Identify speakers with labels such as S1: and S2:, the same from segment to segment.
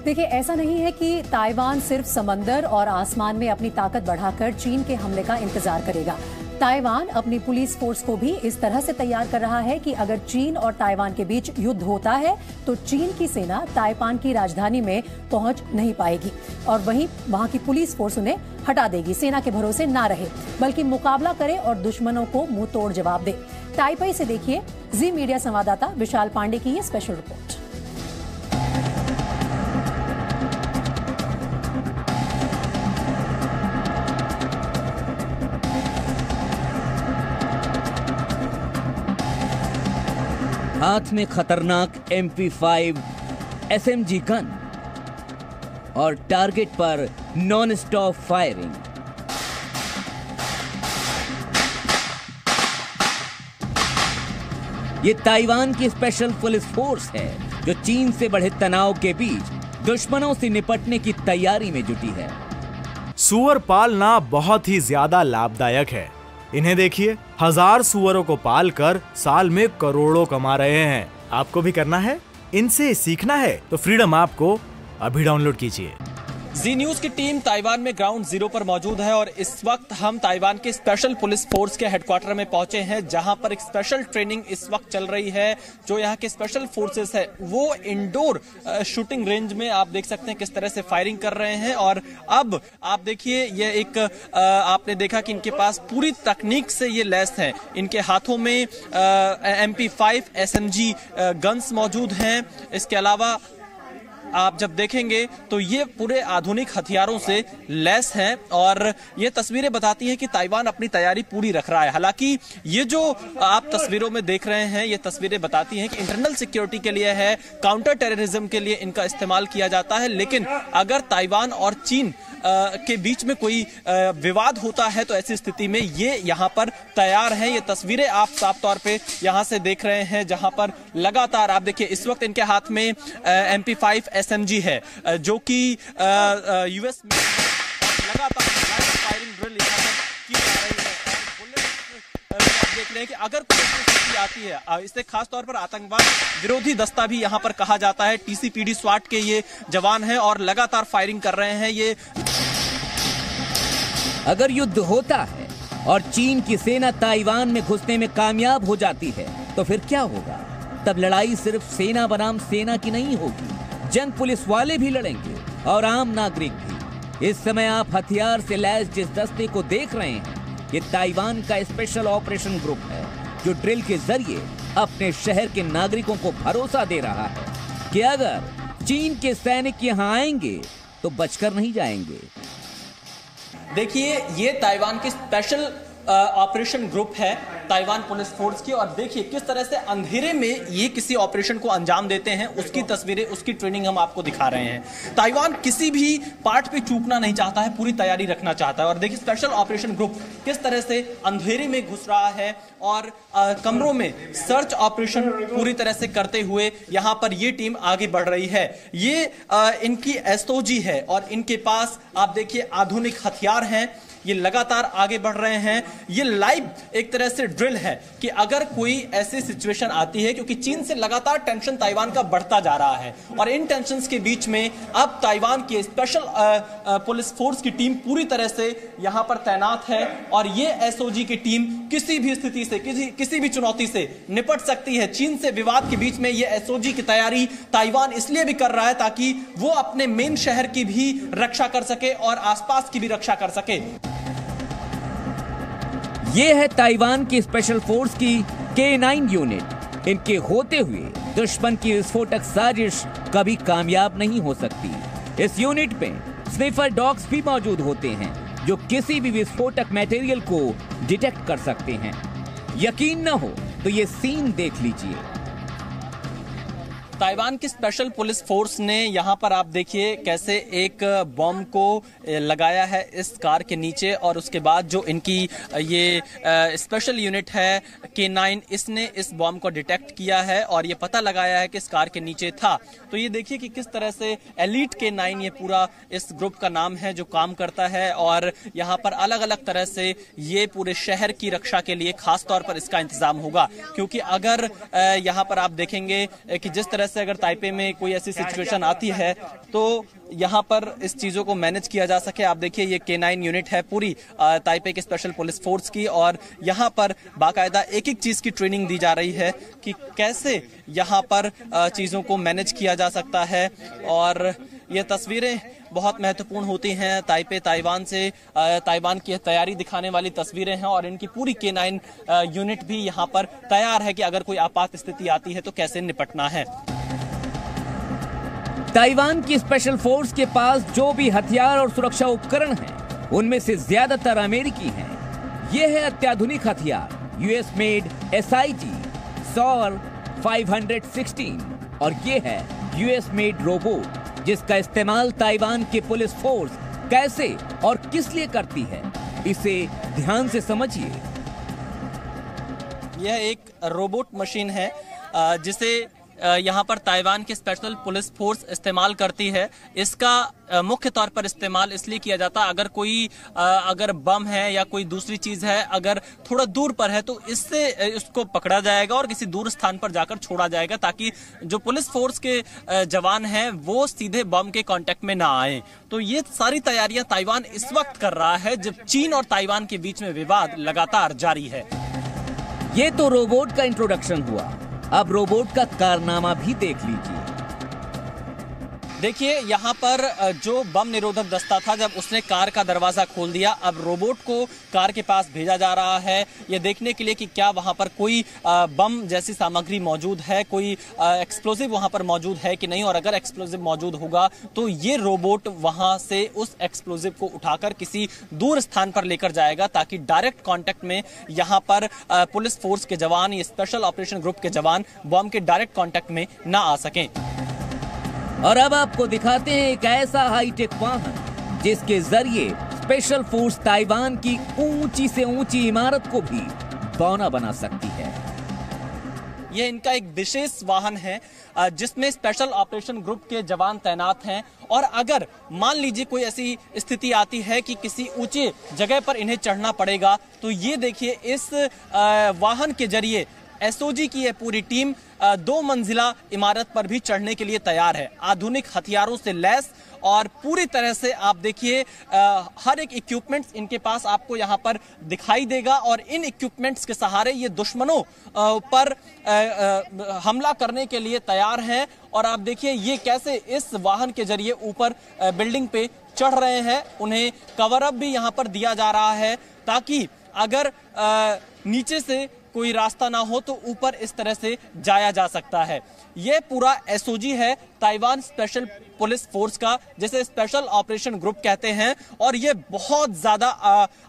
S1: देखिए, ऐसा नहीं है कि ताइवान सिर्फ समंदर और आसमान में अपनी ताकत बढ़ाकर चीन के हमले का इंतजार करेगा। ताइवान अपनी पुलिस फोर्स को भी इस तरह से तैयार कर रहा है कि अगर चीन और ताइवान के बीच युद्ध होता है तो चीन की सेना ताइवान की राजधानी में पहुंच नहीं पाएगी और वहां की पुलिस फोर्स उन्हें हटा देगी। सेना के भरोसे ना रहे, बल्कि मुकाबला करे और दुश्मनों को मुंह तोड़ जवाब दे। ताइपेई से देखिए जी मीडिया संवाददाता विशाल पांडे की ये स्पेशल रिपोर्ट।
S2: हाथ में खतरनाक MP5 SMG गन और टारगेट पर नॉन स्टॉप फायरिंग। ये ताइवान की स्पेशल पुलिस फोर्स है जो चीन से बढ़े तनाव के बीच दुश्मनों से निपटने की तैयारी में जुटी है।
S3: सुअर पालना बहुत ही ज्यादा लाभदायक है। इन्हें देखिए, 1000 सुअरों को पालकर साल में करोड़ों कमा रहे हैं। आपको भी करना है? इनसे सीखना है तो फ्रीडम ऐप को अभी डाउनलोड कीजिए।
S4: जी न्यूज की टीम ताइवान में ग्राउंड जीरो पर मौजूद है और इस वक्त हम ताइवान के स्पेशल पुलिस फोर्स के हेडक्वार्टर में पहुंचे हैं, जहां पर एक स्पेशल ट्रेनिंग इस वक्त चल रही है। जो यहां के स्पेशल फोर्सेस है वो इंडोर शूटिंग रेंज में आप देख सकते हैं किस तरह से फायरिंग कर रहे हैं। और अब आप देखिए, ये एक आपने देखा कि इनके पास पूरी तकनीक से ये लैस है। इनके हाथों में MP5 SMG गन्स मौजूद हैं। इसके अलावा आप जब देखेंगे तो ये पूरे आधुनिक हथियारों से लैस हैं और ये तस्वीरें बताती हैं कि ताइवान अपनी तैयारी पूरी रख रहा है। हालांकि ये जो आप तस्वीरों में देख रहे हैं, ये तस्वीरें बताती हैं कि इंटरनल सिक्योरिटी के लिए है, काउंटर टेररिज्म के लिए इनका इस्तेमाल किया जाता है। लेकिन अगर ताइवान और चीन के बीच में कोई विवाद होता है तो ऐसी स्थिति में ये यहाँ पर तैयार हैं। ये तस्वीरें आप साफ तौर पे यहाँ से देख रहे हैं, जहां पर लगातार आप देखिए इस वक्त इनके हाथ में MP5 SMG है जो कि US में लगातार फायरिंग ड्रिल यहाँ पर की जा रही है। और बुलेट देख रहे हैं कि अगर कोई स्थिति आती है, इसे खास तौर पर आतंकवाद विरोधी दस्ता भी यहाँ पर कहा जाता है। TCPD SWAT के ये जवान हैं और लगातार फायरिंग कर रहे हैं। ये
S2: अगर युद्ध होता है और चीन की सेना ताइवान में घुसने में कामयाब हो जाती है तो फिर क्या होगा? तब लड़ाई सिर्फ सेना बनाम सेना की नहीं होगी, जंग पुलिस वाले भी लड़ेंगे और आम नागरिक भी। इस समय आप हथियार से लैस जिस दस्ते को देख रहे हैं, ये ताइवान का स्पेशल ऑपरेशन ग्रुप है जो ड्रिल के जरिए अपने शहर के नागरिकों को भरोसा दे रहा है कि अगर चीन के सैनिक यहाँ आएंगे तो बचकर नहीं जाएंगे।
S4: देखिए, ये ताइवान की स्पेशल ऑपरेशन ग्रुप है ताइवान पुलिस फोर्स की, और देखिए किस तरह से अंधेरे में ये किसी ऑपरेशन को अंजाम देते हैं, उसकी तस्वीरें, उसकी ट्रेनिंग हम आपको दिखा रहे हैं। ताइवान किसी भी पार्ट पे चूकना नहीं चाहता है, पूरी तैयारी रखना चाहता है। और देखिए स्पेशल ऑपरेशन ग्रुप किस तरह से अंधेरे में घुस रहा है और कमरों में सर्च ऑपरेशन पूरी तरह से करते हुए यहां पर ये टीम आगे बढ़ रही है। ये इनकी SOG है और इनके पास आप देखिए आधुनिक हथियार हैं। ये लगातार आगे बढ़ रहे हैं। ये लाइव एक तरह से ड्रिल है कि अगर कोई ऐसी सिचुएशन आती है, क्योंकि चीन से लगातार टेंशन ताइवान का बढ़ता जा रहा है और इन टेंशंस के बीच में अब ताइवान की स्पेशल पुलिस फोर्स की टीम पूरी तरह से यहां पर तैनात है और ये SOG की टीम किसी भी स्थिति से, किसी भी चुनौती से निपट सकती है। चीन से विवाद के बीच में ये SOG की तैयारी ताइवान इसलिए भी कर रहा है ताकि वो अपने मेन शहर की भी रक्षा कर सके और आसपास की भी रक्षा कर सके।
S2: ये है ताइवान की स्पेशल फोर्स की K9 यूनिट। इनके होते हुए दुश्मन की विस्फोटक साजिश कभी कामयाब नहीं हो सकती। इस यूनिट में स्निफर डॉग्स भी मौजूद होते हैं जो किसी भी विस्फोटक मटेरियल को डिटेक्ट कर सकते हैं। यकीन न हो तो ये सीन देख लीजिए।
S4: ताइवान की स्पेशल पुलिस फोर्स ने यहां पर आप देखिए कैसे एक बॉम्ब को लगाया है इस कार के नीचे, और उसके बाद जो इनकी ये स्पेशल यूनिट है K9, इसने इस बॉम्ब को डिटेक्ट किया है और ये पता लगाया है कि इस कार के नीचे था। तो ये देखिए कि किस तरह से एलीट K9 ये पूरा इस ग्रुप का नाम है जो काम करता है और यहाँ पर अलग अलग तरह से ये पूरे शहर की रक्षा के लिए खास तौर पर इसका इंतजाम होगा। क्योंकि अगर यहाँ पर आप देखेंगे कि जिस तरह तरह से अगर ताइपे में कोई ऐसी सिचुएशन आती है तो यहाँ पर इस चीजों को मैनेज किया जा सके। आप देखिए ये K9 यूनिट है पूरी ताइपे के स्पेशल पुलिस फोर्स की, और यहाँ पर बाकायदा एक एक चीज की ट्रेनिंग दी जा रही है कि कैसे यहाँ पर चीजों को मैनेज किया जा सकता है। और ये तस्वीरें बहुत महत्वपूर्ण होती हैं। ताइपे ताइवान से ताइवान की तैयारी दिखाने वाली तस्वीरें हैं, और इनकी पूरी K9 यूनिट भी यहाँ पर तैयार है कि अगर कोई आपात स्थिति आती है तो कैसे निपटना है।
S2: ताइवान की स्पेशल फोर्स के पास जो भी हथियार और सुरक्षा उपकरण हैं, उनमें से ज्यादातर अमेरिकी हैं। ये है अत्याधुनिक हथियार यूएस मेड SIG SOR 516, और ये है यूएस मेड रोबोट जिसका इस्तेमाल ताइवान की पुलिस फोर्स कैसे और किस लिए करती है, इसे ध्यान से समझिए।
S4: यह एक रोबोट मशीन है जिसे यहाँ पर ताइवान की स्पेशल पुलिस फोर्स इस्तेमाल करती है। इसका मुख्य तौर पर इस्तेमाल इसलिए किया जाता है अगर कोई अगर बम है या कोई दूसरी चीज है अगर थोड़ा दूर पर है तो इससे उसको पकड़ा जाएगा और किसी दूर स्थान पर जाकर छोड़ा जाएगा, ताकि जो पुलिस फोर्स के जवान हैं वो सीधे बम के कांटेक्ट में ना आए। तो ये सारी तैयारियां ताइवान इस वक्त कर रहा है जब चीन और ताइवान के बीच में विवाद लगातार जारी है।
S2: ये तो रोबोट का इंट्रोडक्शन हुआ, अब रोबोट का कारनामा भी देख लीजिए।
S4: देखिए यहाँ पर जो बम निरोधक दस्ता था जब उसने कार का दरवाजा खोल दिया, अब रोबोट को कार के पास भेजा जा रहा है ये देखने के लिए कि क्या वहां पर कोई बम जैसी सामग्री मौजूद है, कोई एक्सप्लोजिव वहां पर मौजूद है कि नहीं, और अगर एक्सप्लोजिव मौजूद होगा तो ये रोबोट वहां से उस एक्सप्लोजिव को उठाकर किसी दूर स्थान पर लेकर जाएगा, ताकि डायरेक्ट कांटेक्ट में यहाँ पर पुलिस फोर्स के जवान या स्पेशल ऑपरेशन ग्रुप के जवान बम के डायरेक्ट कांटेक्ट में ना आ सकें।
S2: और अब आपको दिखाते हैं एक ऐसा हाईटेक वाहन जिसके जरिए स्पेशल फोर्स ताइवान की ऊंची से ऊंची इमारत को भी बौना बना सकती है।
S4: यह इनका एक विशेष वाहन है जिसमें स्पेशल ऑपरेशन ग्रुप के जवान तैनात हैं, और अगर मान लीजिए कोई ऐसी स्थिति आती है कि किसी ऊंचे जगह पर इन्हें चढ़ना पड़ेगा तो ये देखिए इस वाहन के जरिए SOG की यह पूरी टीम 2 मंजिला इमारत पर भी चढ़ने के लिए तैयार है, आधुनिक हथियारों से लैस, और पूरी तरह से आप देखिए हर एक इक्विपमेंट्स इनके पास आपको यहाँ पर दिखाई देगा, और इन इक्विपमेंट्स के सहारे ये दुश्मनों पर हमला करने के लिए तैयार हैं। और आप देखिए ये कैसे इस वाहन के जरिए ऊपर बिल्डिंग पे चढ़ रहे हैं, उन्हें कवर अप भी यहाँ पर दिया जा रहा है ताकि अगर नीचे से कोई रास्ता ना हो तो ऊपर इस तरह से जाया जा सकता है। यह पूरा SOG है ताइवान स्पेशल पुलिस फोर्स का, जिसे स्पेशल ऑपरेशन ग्रुप कहते हैं, और ये बहुत ज्यादा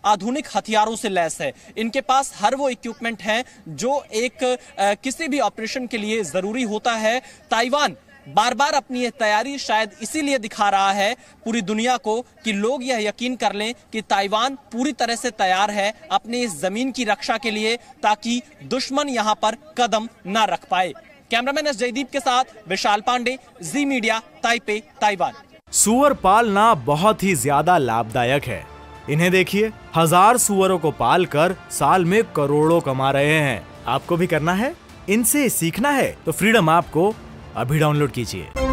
S4: आधुनिक हथियारों से लैस है। इनके पास हर वो इक्विपमेंट है जो एक किसी भी ऑपरेशन के लिए जरूरी होता है। ताइवान बार बार अपनी यह तैयारी शायद इसीलिए दिखा रहा है पूरी दुनिया को कि लोग यह यकीन कर लें कि ताइवान पूरी तरह से तैयार है अपनी इस जमीन की रक्षा के लिए, ताकि दुश्मन यहां पर कदम ना रख पाए। कैमरामैन एस जयदीप के साथ विशाल पांडे, जी मीडिया, ताइपे, ताइवान।
S3: सूअर पालना बहुत ही ज्यादा लाभदायक है। इन्हें देखिए, 1000 सूअरों को पालकर साल में करोड़ों कमा रहे हैं। आपको भी करना है, इनसे सीखना है तो फ्रीडम ऐप को अभी डाउनलोड कीजिए।